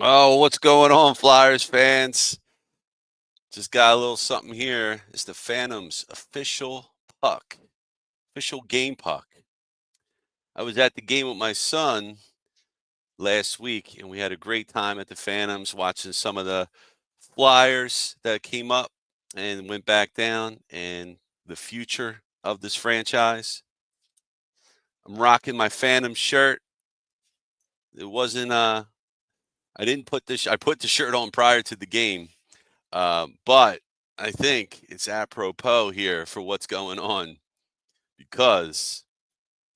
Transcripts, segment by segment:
Oh, what's going on, Flyers fans? Just got a little something here. It's the Phantoms official puck, official game puck. I was at the game with my son last week, and we had a great time at the Phantoms watching some of the Flyers that came up and went back down, and the future of this franchise. I'm rocking my Phantom shirt. It wasn't I didn't put this. I put the shirt on prior to the game. But I think it's apropos here for what's going on because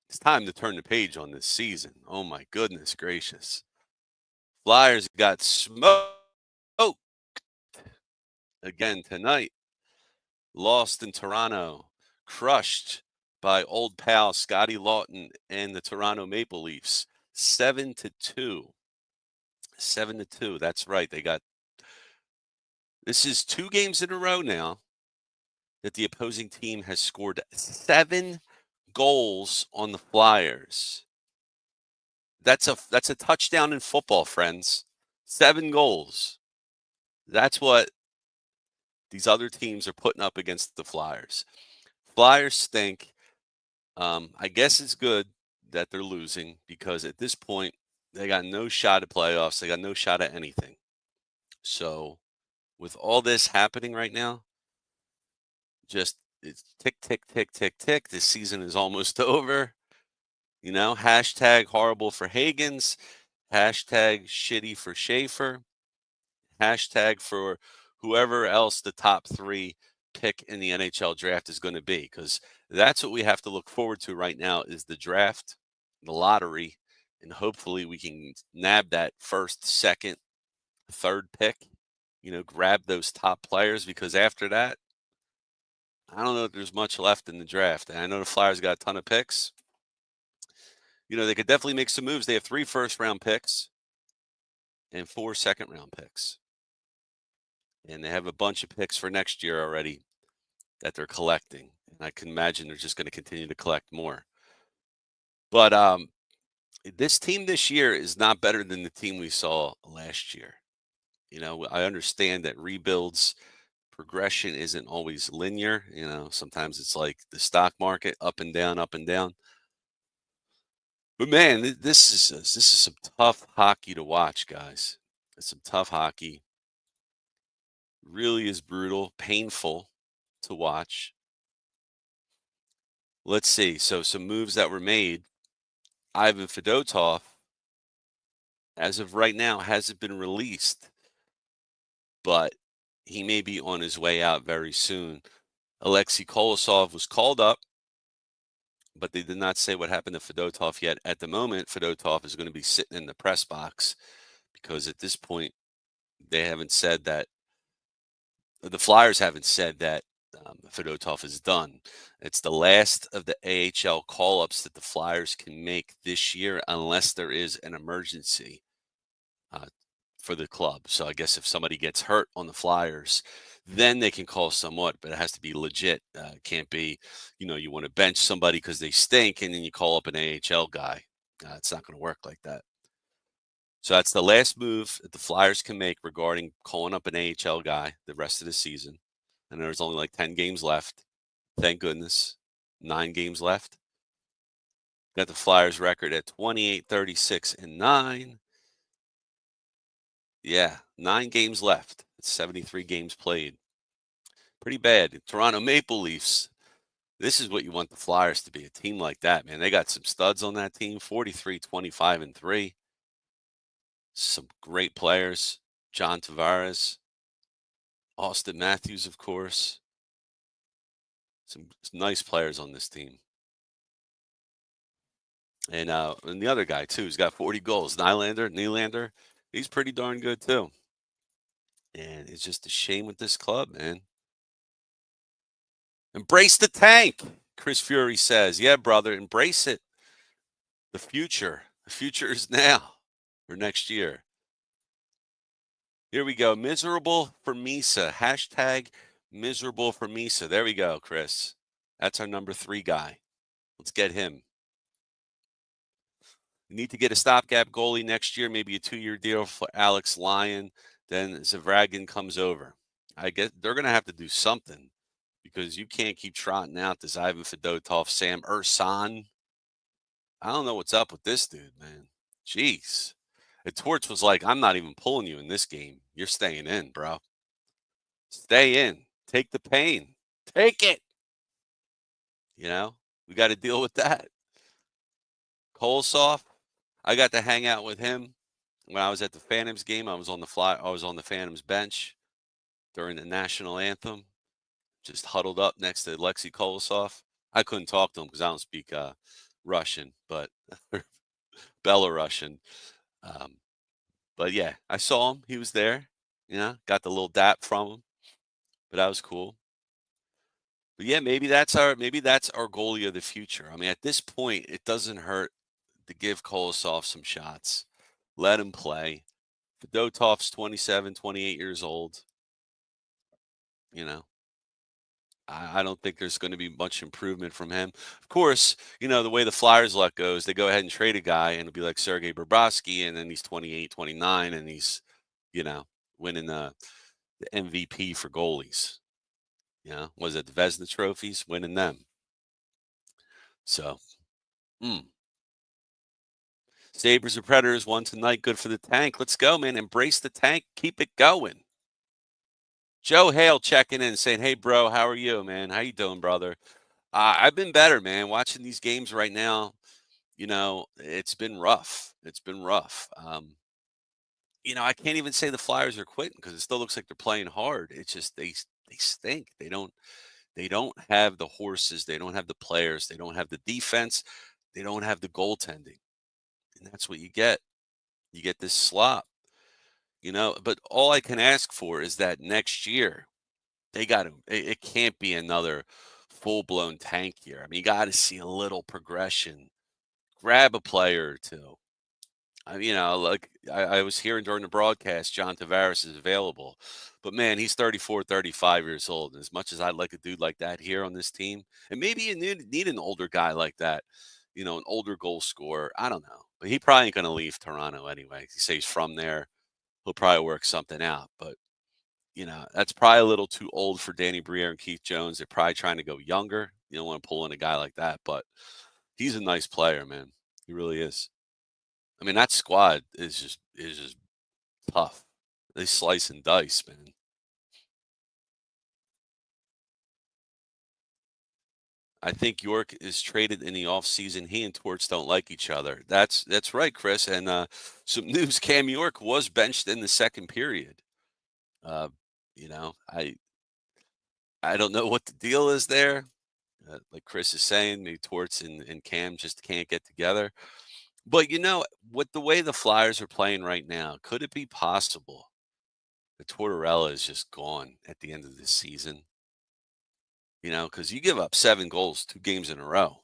it's time to turn the page on this season. Oh my goodness gracious. Flyers got smoked again tonight. Lost in Toronto. Crushed by old pal Scotty Lawton and the Toronto Maple Leafs. 7-2. 7-2. That's right. This is 2 games in a row now that the opposing team has scored 7 goals on the Flyers. That's a touchdown in football, friends. 7 goals. That's what these other teams are putting up against the Flyers. Flyers think. I guess it's good that they're losing because at this point they got no shot at playoffs. They got no shot at anything. So with all this happening right now, just it's tick, tick, tick, tick, tick. This season is almost over. Hashtag horrible for Hagens, hashtag shitty for Schaefer, hashtag for whoever else the top 3 pick in the NHL draft is going to be. Because that's what we have to look forward to right now is the draft, the lottery, and hopefully we can nab that first, second, third pick, grab those top players because after that, I don't know if there's much left in the draft. And I know the Flyers got a ton of picks. They could definitely make some moves. They have 3 first-round picks and 4 second-round picks. And they have a bunch of picks for next year already that they're collecting. And I can imagine they're just going to continue to collect more. But this team this year is not better than the team we saw last year. I understand that rebuilds progression isn't always linear. Sometimes it's like the stock market, up and down, up and down. But man, this is some tough hockey to watch, guys. It's some tough hockey. Really is brutal, painful to watch. Let's see. So some moves that were made. Ivan Fedotov, as of right now, hasn't been released, but he may be on his way out very soon. Alexei Kolosov was called up, but they did not say what happened to Fedotov yet. At the moment, Fedotov is going to be sitting in the press box because at this point, they haven't said that. The Flyers haven't said that Fedotov is done. It's the last of the AHL call-ups that the Flyers can make this year unless there is an emergency uh, for the club. So I guess if somebody gets hurt on the Flyers, then they can call somewhat, but it has to be legit. It can't be, you want to bench somebody because they stink and then you call up an AHL guy. It's not going to work like that. So that's the last move that the Flyers can make regarding calling up an AHL guy the rest of the season. And there's only like 10 games left. Thank goodness. 9 games left. Got the Flyers record at 28-36-9. Yeah, 9 games left. It's 73 games played. Pretty bad. Toronto Maple Leafs. This is what you want the Flyers to be, a team like that, man. They got some studs on that team, 43-25-3. Some great players. John Tavares, Austin Matthews, of course. Some nice players on this team. And the other guy, too, he's got 40 goals. Nylander, he's pretty darn good, too. And it's just a shame with this club, man. Embrace the tank, Chris Fury says. Yeah, brother, embrace it. The future. The future is now or next year. Here we go. Miserable for Misa. Hashtag miserable for Misa. There we go, Chris. That's our number 3 guy. Let's get him. You need to get a stopgap goalie next year, maybe a 2-year deal for Alex Lyon. Then Zavragin comes over. I guess they're going to have to do something because you can't keep trotting out this Ivan Fedotov, Sam Ursan. I don't know what's up with this dude, man. Jeez. And Torts was like, I'm not even pulling you in this game. You're staying in, bro. Stay in. Take the pain. Take it. You know, we got to deal with that. Kolosov, I got to hang out with him when I was at the Phantoms game. I was on the Phantoms bench during the national anthem, just huddled up next to Alexei Kolosov. I couldn't talk to him because I don't speak Russian, but Belarusian. Um, but yeah, I saw him. He was there. Got the little dap from him, but that was cool. But yeah, maybe that's our goalie of the future. I mean, at this point, it doesn't hurt to give Kolosov some shots. Let him play. Fedotov's 27, 28 years old. You know, I don't think there's going to be much improvement from him. Of course, the way the Flyers luck goes, they go ahead and trade a guy, and it'll be like Sergei Bobrovsky, and then he's 28, 29, and he's, you know, winning the MVP for goalies. Was it the Vezina trophies? Winning them. So, mm. Sabres or Predators won tonight. Good for the tank. Let's go, man. Embrace the tank. Keep it going. Joe Hale checking in saying, "Hey, bro, how are you, man? How you doing, brother?" I've been better, man. Watching these games right now, it's been rough. It's been rough. I can't even say the Flyers are quitting because it still looks like they're playing hard. It's just they stink. They don't have the horses. They don't have the players. They don't have the defense. They don't have the goaltending, and that's what you get. You get this slop. But all I can ask for is that next year they got to. It can't be another full-blown tank year. I mean, you got to see a little progression. Grab a player or two. Like I was hearing during the broadcast, John Tavares is available, but man, he's 34, 35 years old. As much as I'd like a dude like that here on this team, and maybe you need an older guy like that, an older goal scorer. I don't know, but he probably ain't going to leave Toronto anyway. He says he's from there. He'll probably work something out, but that's probably a little too old for Danny Briere and Keith Jones. They're probably trying to go younger. You don't want to pull in a guy like that, but he's a nice player, man. He really is. I mean, that squad is just tough. They slice and dice, man. I think York is traded in the offseason. He and Torts don't like each other. That's right, Chris. And some news: Cam York was benched in the second period. Uh, I don't know what the deal is there. Like Chris is saying, maybe Torts and Cam just can't get together. But with the way the Flyers are playing right now, could it be possible that Tortorella is just gone at the end of this season? Because you give up 7 goals 2 games in a row.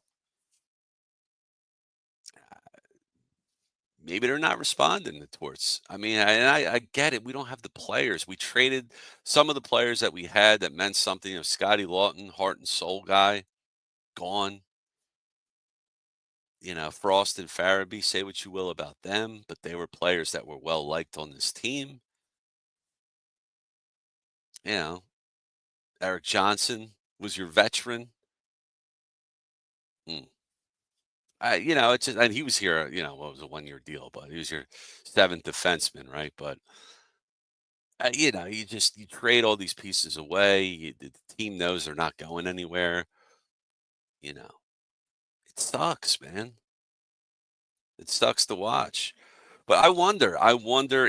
Maybe they're not responding to Torts. I mean, I get it. We don't have the players. We traded some of the players that we had that meant something. Scotty Lawton, heart and soul guy, gone. Frost and Farabee, say what you will about them, but they were players that were well liked on this team. You know, Eric Johnson was your veteran. Mm. It's just, and he was here, what was a 1-year deal, but he was your seventh defenseman, right? But you trade all these pieces away. The team knows they're not going anywhere. You know, it sucks, man. It sucks to watch. But I wonder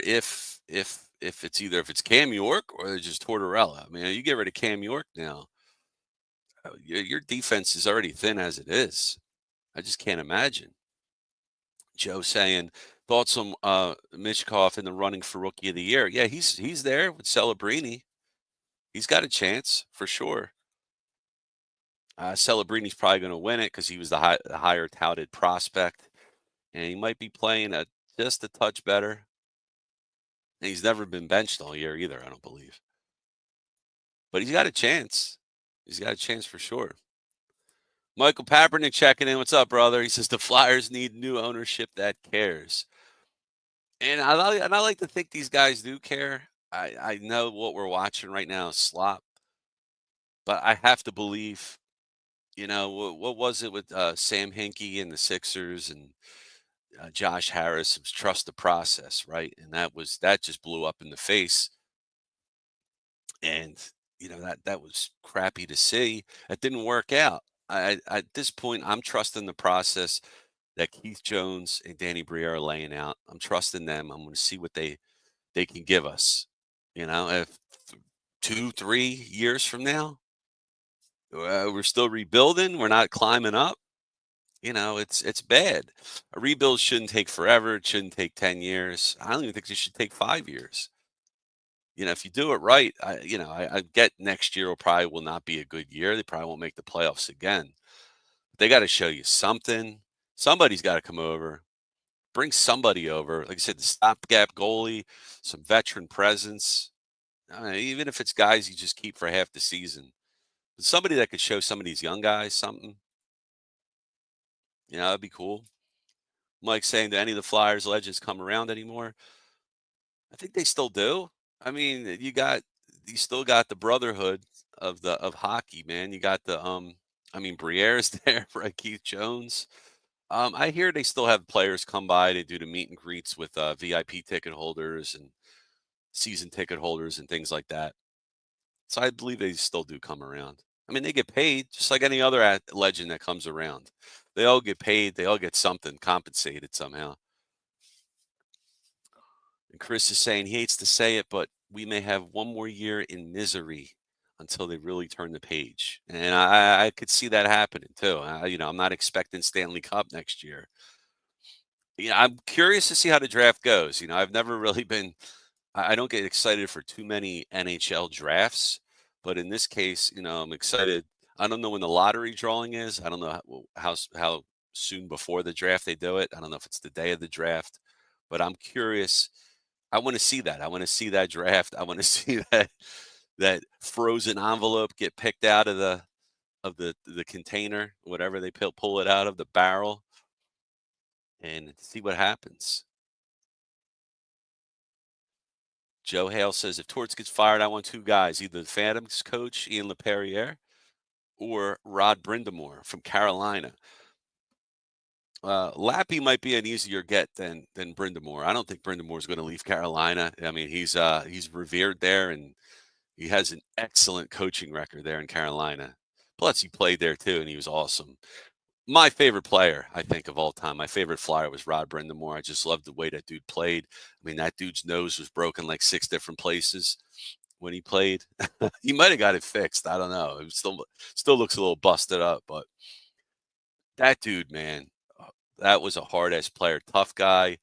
if it's Cam York or it's just Tortorella. I mean, you get rid of Cam York now, your defense is already thin as it is. I just can't imagine. Joe saying thoughts on Michkov in the running for Rookie of the Year. Yeah, he's there with Celebrini. He's got a chance for sure. Celebrini's probably going to win it because he was the higher touted prospect, and he might be playing just a touch better. And he's never been benched all year either, I don't believe. But he's got a chance. He's got a chance for sure. Michael Papernick checking in. What's up, brother? He says the Flyers need new ownership that cares. And I like to think these guys do care. I know what we're watching right now is slop, but I have to believe, what was it with Sam Hinkie and the Sixers and Josh Harris? It was trust the process, right? And that just blew up in the face. And that was crappy to see. It didn't work out. At this point, I'm trusting the process that Keith Jones and Danny Briere are laying out. I'm trusting them. I'm going to see what they can give us. If 2, 3 years from now, we're still rebuilding, we're not climbing up. It's bad. A rebuild shouldn't take forever. It shouldn't take 10 years. I don't even think it should take 5 years. If you do it right, I get next year will not be a good year. They probably won't make the playoffs again. They got to show you something. Somebody's got to come over. Bring somebody over. Like I said, the stopgap goalie, some veteran presence. Even if it's guys you just keep for half the season, but somebody that could show some of these young guys something. That'd be cool. Mike saying, do any of the Flyers legends come around anymore? I think they still do. I mean, you still got the brotherhood of hockey, man. You got Briere's there, right? Keith Jones. I hear they still have players come by to do the meet and greets with VIP ticket holders and season ticket holders and things like that. So I believe they still do come around. I mean, they get paid just like any other legend that comes around. They all get paid. They all get something compensated somehow. And Chris is saying he hates to say it, but we may have one more year in misery until they really turn the page. And I could see that happening too. I'm not expecting Stanley Cup next year. I'm curious to see how the draft goes. I've never really been. I don't get excited for too many NHL drafts, but in this case, I'm excited. I don't know when the lottery drawing is. I don't know how soon before the draft they do it. I don't know if it's the day of the draft, but I'm curious. I want to see that. I want to see that draft. I want to see that frozen envelope get picked out of the container, whatever they pull it out of the barrel, and see what happens. Joe Hale says, if Torts gets fired, I want two guys, either the Phantoms coach, Ian LePerriere, or Rod Brindamore from Carolina. Lappy might be an easier get than Brindamore. I don't think Brindamore's going to leave Carolina. I mean, he's revered there, and he has an excellent coaching record there in Carolina. Plus, he played there too, and he was awesome. My favorite player, I think, of all time, my favorite Flyer was Rod Brindamore. I just loved the way that dude played. I mean, that dude's nose was broken like 6 different places when he played. He might have got it fixed. I don't know. It still looks a little busted up, but that dude, man, that was a hard ass player, tough guy,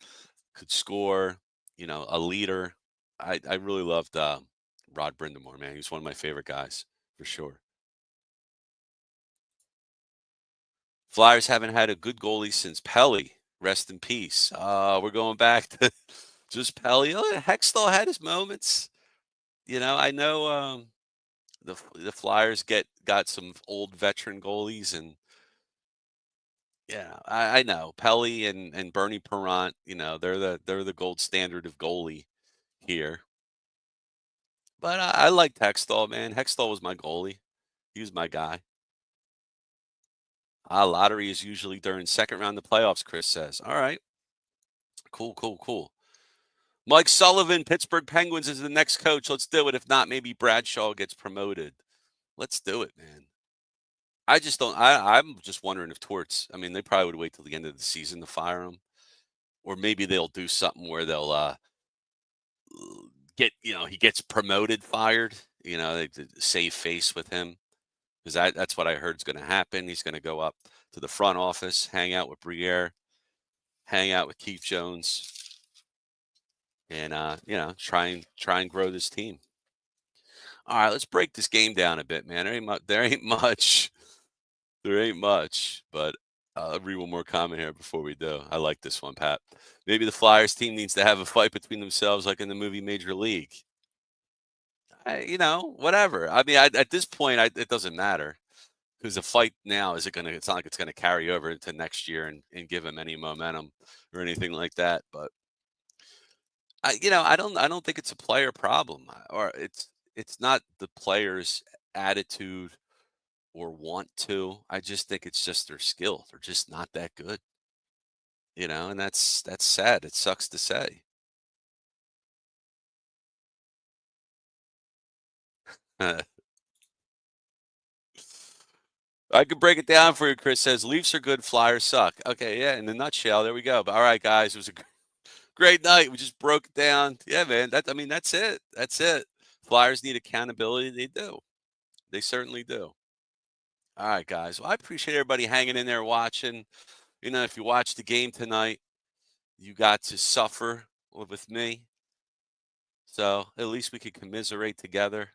could score. A leader. I really loved Rod Brindamore, man. He was one of my favorite guys for sure. Flyers haven't had a good goalie since Pelly. Rest in peace. We're going back to just Pelly. Hextall had his moments. I know the Flyers got some old veteran goalies, and yeah, I know Pelly and Bernie Perrant. They're the gold standard of goalie here. But I liked Hextall, man. Hextall was my goalie. He was my guy. Lottery is usually during second round of playoffs, Chris says. All right. Cool, cool, cool. Mike Sullivan, Pittsburgh Penguins is the next coach. Let's do it. If not, maybe Bradshaw gets promoted. Let's do it, man. I just don't. I'm just wondering if Torts. I mean, they probably would wait till the end of the season to fire him, or maybe they'll do something where they'll get he gets promoted, fired. They save face with him, because that's what I heard is going to happen. He's going to go up to the front office, hang out with Briere, hang out with Keith Jones, and try and grow this team. All right, let's break this game down a bit, man. There ain't much. There ain't much, but I'll read one more comment here before we do. I like this one, Pat. Maybe the Flyers team needs to have a fight between themselves, like in the movie Major League. Whatever. I mean, at this point, it doesn't matter, because the fight now is it going to? It's not like it's going to carry over into next year and give him any momentum or anything like that. But I don't think it's a player problem, or it's not the players' attitude or want to. I just think it's just their skill. They're just not that good, and that's sad. It sucks to say. I could break it down for you. Chris says Leafs are good, Flyers suck. Okay, yeah, in a nutshell, there we go. But all right, guys, it was a great night. We just broke it down. Yeah, man. That's it. That's it. Flyers need accountability. They do. They certainly do. All right, guys. Well, I appreciate everybody hanging in there watching. If you watched the game tonight, you got to suffer with me. So at least we could commiserate together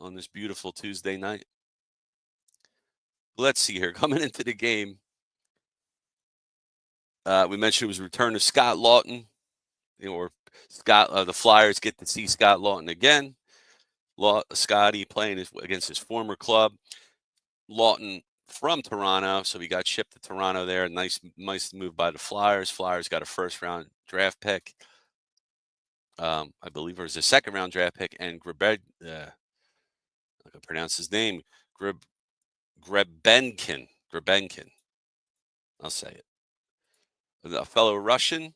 on this beautiful Tuesday night. Let's see here. Coming into the game, we mentioned it was return of Scott Lawton. Or the Flyers get to see Scott Lawton again. Scotty playing against his former club. Lawton from Toronto, so he got shipped to Toronto there. Nice move by the Flyers. Flyers got a first-round draft pick. I believe it was a second-round draft pick, and I can pronounce his name, Grebenkin. Grebenkin. I'll say it. A fellow Russian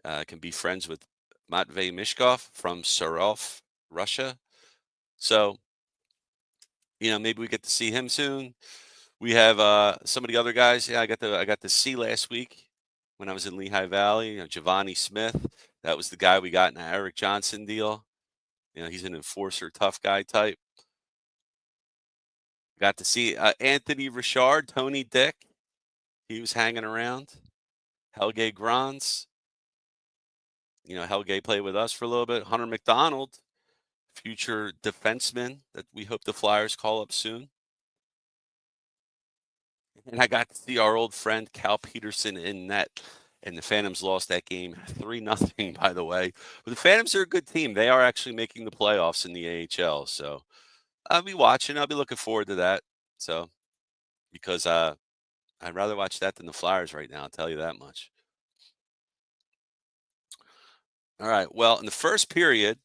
can be friends with Matvey Mishkov from Sarov, Russia. So, maybe we get to see him soon. We have some of the other guys. Yeah, I got to see last week when I was in Lehigh Valley. Giovanni Smith. That was the guy we got in the Eric Johnson deal. He's an enforcer, tough guy type. Got to see Anthony Richard, Tony Dick. He was hanging around. Helge Grans. Helge played with us for a little bit. Hunter McDonald, future defenseman that we hope the Flyers call up soon. And I got to see our old friend Cal Peterson in net. And the Phantoms lost that game 3-0, by the way. But the Phantoms are a good team. They are actually making the playoffs in the AHL. So I'll be watching. I'll be looking forward to that. So, because I'd rather watch that than the Flyers right now, I'll tell you that much. All right. Well, in the first period,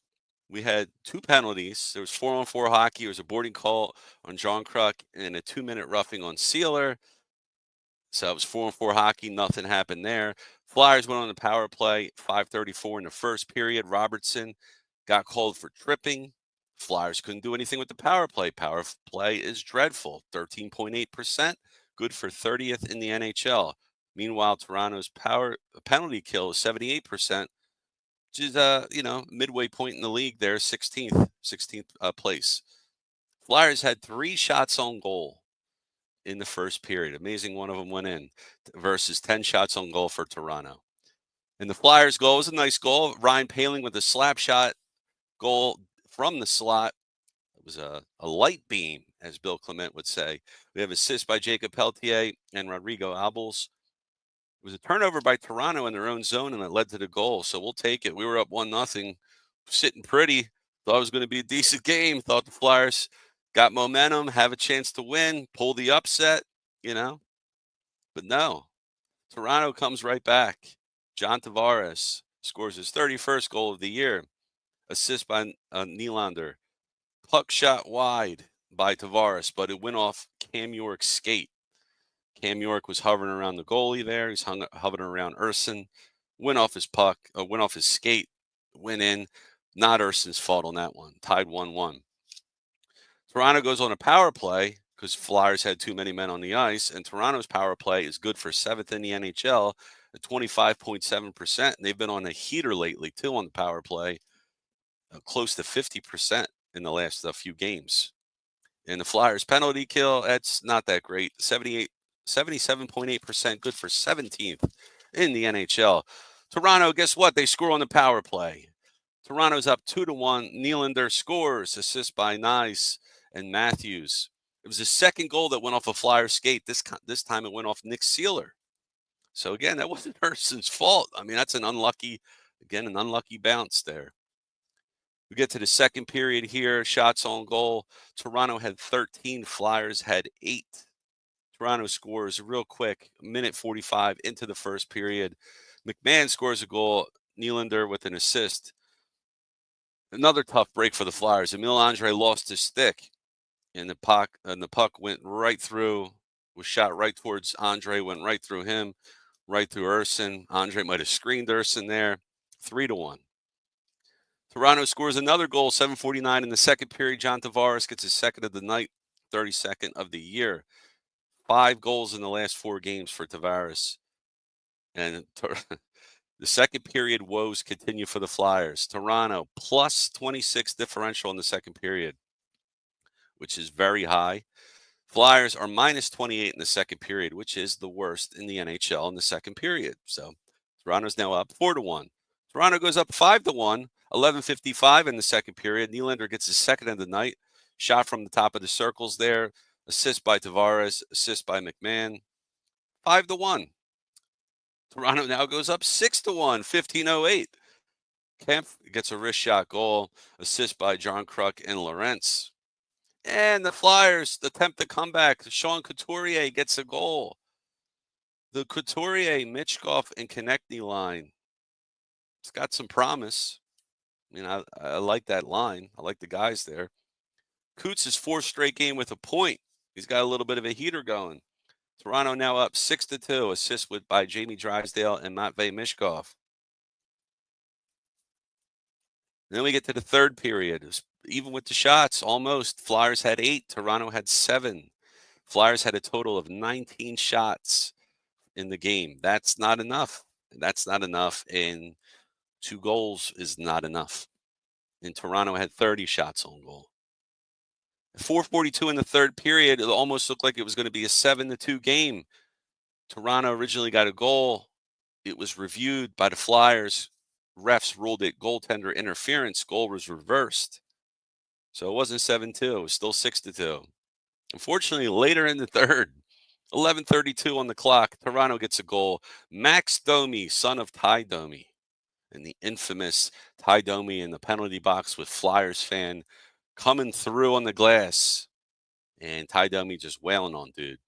we had two penalties. There was 4-on-4 hockey. There was a boarding call on John Kruk and a 2-minute roughing on Sealer. So it was 4-on-4 hockey. Nothing happened there. Flyers went on the power play, 5:34 in the first period. Robertson got called for tripping. Flyers couldn't do anything with the power play. Power play is dreadful, 13.8%, good for 30th in the NHL. Meanwhile, Toronto's power penalty kill is 78%, which is midway point in the league there, 16th place. Flyers had 3 shots on goal in the first period. Amazing, one of them went in versus 10 shots on goal for Toronto. And the Flyers goal was a nice goal. Ryan Poehling with a slap shot goal from the slot. It was a light beam, as Bill Clement would say. We have assist by Jacob Pelletier and Rodrigo Albals. It was a turnover by Toronto in their own zone, and it led to the goal. So we'll take it. We were up 1-0, sitting pretty. Thought it was going to be a decent game. Thought the Flyers got momentum, have a chance to win, pull the upset, But no, Toronto comes right back. John Tavares scores his 31st goal of the year. Assist by Nylander. Puck shot wide by Tavares, but it went off Cam York's skate. Cam York was hovering around the goalie there. He's hovering around Urson. Went off his skate, went in. Not Urson's fault on that one. Tied 1-1. Toronto goes on a power play because Flyers had too many men on the ice, and Toronto's power play is good for 7th in the NHL at 25.7%. And they've been on a heater lately, too, on the power play, close to 50% in the last few games. And the Flyers penalty kill, that's not that great. 77.8%, good for 17th in the NHL. Toronto, guess what? They score on the power play. Toronto's up 2-1. Nylander scores, assist by Nice and Matthews. It was the second goal that went off a Flyer skate. This time it went off Nick Sealer. So again, that wasn't Hurston's fault. I mean, that's an unlucky bounce there. We get to the second period here. Shots on goal. Toronto had 13. Flyers had 8. Toronto scores real quick. Minute 45 into the first period. McMahon scores a goal. Nylander with an assist. Another tough break for the Flyers. Emil Andre lost his stick, and the puck went right through. Was shot right towards Andre. Went right through him. Right through Urson. Andre might have screened Urson there. 3-1. Toronto scores another goal, 7:49 in the second period. John Tavares gets his second of the night, 32nd of the year. 5 goals in the last 4 games for Tavares. And the second period woes continue for the Flyers. Toronto plus 26 differential in the second period, which is very high. Flyers are minus 28 in the second period, which is the worst in the NHL in the second period. So Toronto's now up 4-1. Toronto goes up 5-1, 11:55 in the second period. Nylander gets his second of the night. Shot from the top of the circles there. Assist by Tavares, assist by McMahon. 5-1. Toronto now goes up 6-1, 15:08. Kemp gets a wrist shot goal, assist by John Kruk and Lorentz. And the Flyers attempt to come back. Sean Couturier gets a goal. The Couturier, Michkov, and Konechny line. It's got some promise. I mean, I like that line. I like the guys there. Coots' 4th straight game with a point. He's got a little bit of a heater going. Toronto now up 6-2. Assist by Jamie Drysdale and Matvei Michkov. Then we get to the third period. Even with the shots, almost. Flyers had 8. Toronto had 7. Flyers had a total of 19 shots in the game. That's not enough. That's not enough. And 2 goals is not enough. And Toronto had 30 shots on goal. 4:42 in the third period, it almost looked like it was going to be a 7-2 game. Toronto originally got a goal. It was reviewed by the Flyers. Refs ruled it goaltender interference. Goal was reversed. So it wasn't 7-2. It was still 6-2. Unfortunately, later in the third, 11:32 on the clock, Toronto gets a goal. Max Domi, son of Ty Domi, and the infamous Ty Domi in the penalty box with Flyers fan coming through on the glass. And Ty Domi just wailing on dude.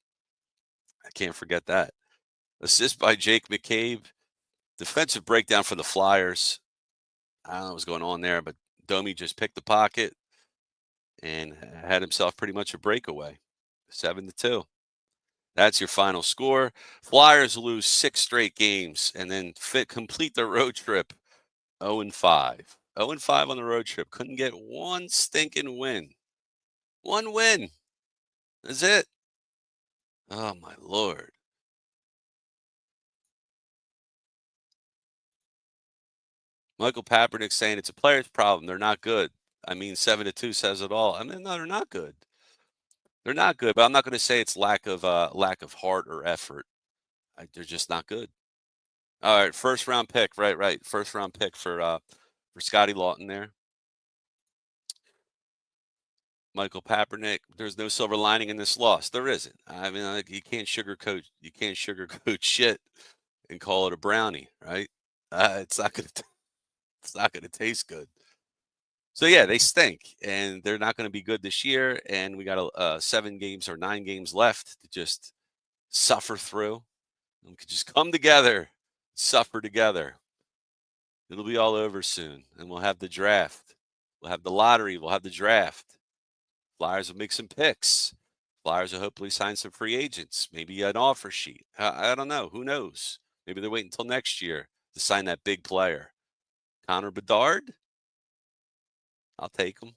I can't forget that. Assist by Jake McCabe. Defensive breakdown for the Flyers. I don't know what's going on there, but Domi just picked the pocket and had himself pretty much a breakaway. 7-2. That's your final score. Flyers lose 6 straight games and then complete their road trip 0-5. 0-5 on the road trip. Couldn't get one stinking win. One win. That's it. Oh, my Lord. Michael Papernick saying it's a player's problem. They're not good. I mean, 7-2 says it all. I mean, no, they're not good. They're not good, but I'm not going to say it's lack of heart or effort. They're just not good. All right, first round pick, right. First round pick for Scotty Lawton there. Michael Papernick. There's no silver lining in this loss. There isn't. I mean, you can't sugarcoat shit and call it a brownie, right? It's not gonna taste good. So yeah, they stink, and they're not going to be good this year. And we got 7 games or 9 games left to just suffer through. We could just come together, suffer together. It'll be all over soon, and we'll have the draft. We'll have the lottery. We'll have the draft. Flyers will make some picks. Flyers will hopefully sign some free agents, maybe an offer sheet. I don't know. Who knows? Maybe they're waiting until next year to sign that big player. Connor Bedard? I'll take him.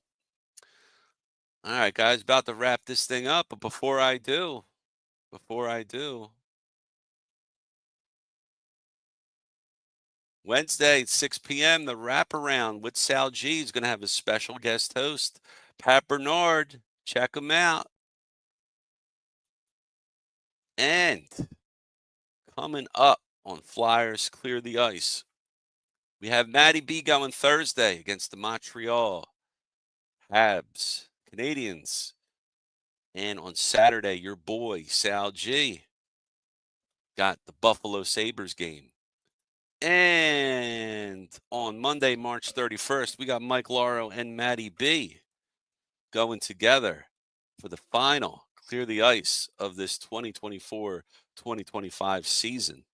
All right, guys, about to wrap this thing up. But before I do, Wednesday, 6 p.m., the wraparound with Sal G is going to have a special guest host, Pat Bernard. Check him out. And coming up on Flyers Clear the Ice, we have Matty B going Thursday against the Montreal Habs, Canadians. And on Saturday, your boy, Sal G, got the Buffalo Sabres game. And on Monday, March 31st, we got Mike Lauro and Maddie B going together for the final clear the ice of this 2024-2025 season.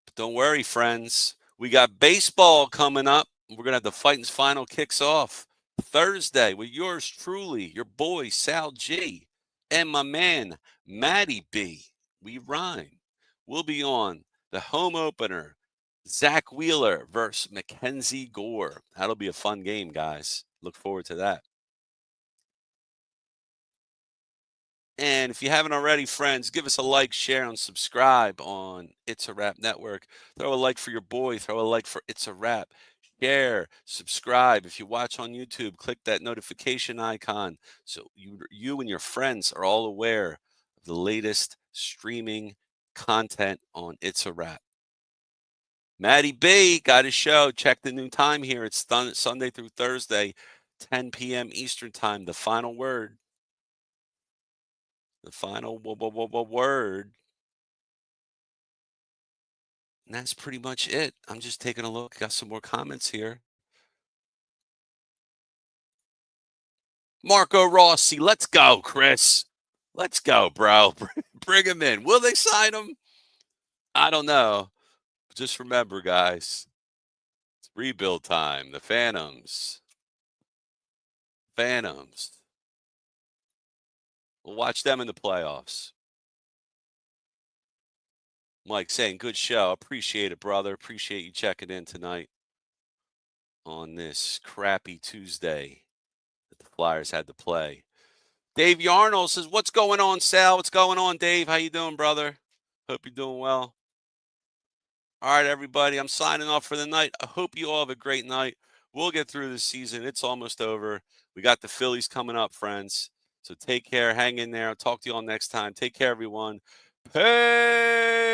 But don't worry, friends. We got baseball coming up. We're going to have the Fightins final kicks off Thursday with yours truly, your boy Sal G, and my man Matty B. We rhyme. We'll be on the home opener, Zach Wheeler versus Mackenzie Gore. That'll be a fun game, guys. Look forward to that. And if you haven't already, friends, give us a like, share, and subscribe on It's a Wrap Network. Throw a like for your boy. Throw a like for It's a Wrap. Share, subscribe. If you watch on YouTube, click that notification icon so you and your friends are all aware of the latest streaming content on It's a Wrap. Matty B got his show. Check the new time here. It's Sunday through Thursday, 10 p.m. Eastern Time. The final word. The final word. And that's pretty much it. I'm just taking a look. Got some more comments here. Marco Rossi, let's go, Chris. Let's go, bro. Bring him in. Will they sign him? I don't know. Just remember, guys, it's rebuild time. The Phantoms. Phantoms. We'll watch them in the playoffs. Mike saying, good show. Appreciate it, brother. Appreciate you checking in tonight on this crappy Tuesday that the Flyers had to play. Dave Yarnell says, what's going on, Sal? What's going on, Dave? How you doing, brother? Hope you're doing well. All right, everybody. I'm signing off for the night. I hope you all have a great night. We'll get through the season. It's almost over. We got the Phillies coming up, friends. So take care. Hang in there. I'll talk to you all next time. Take care, everyone. Peace.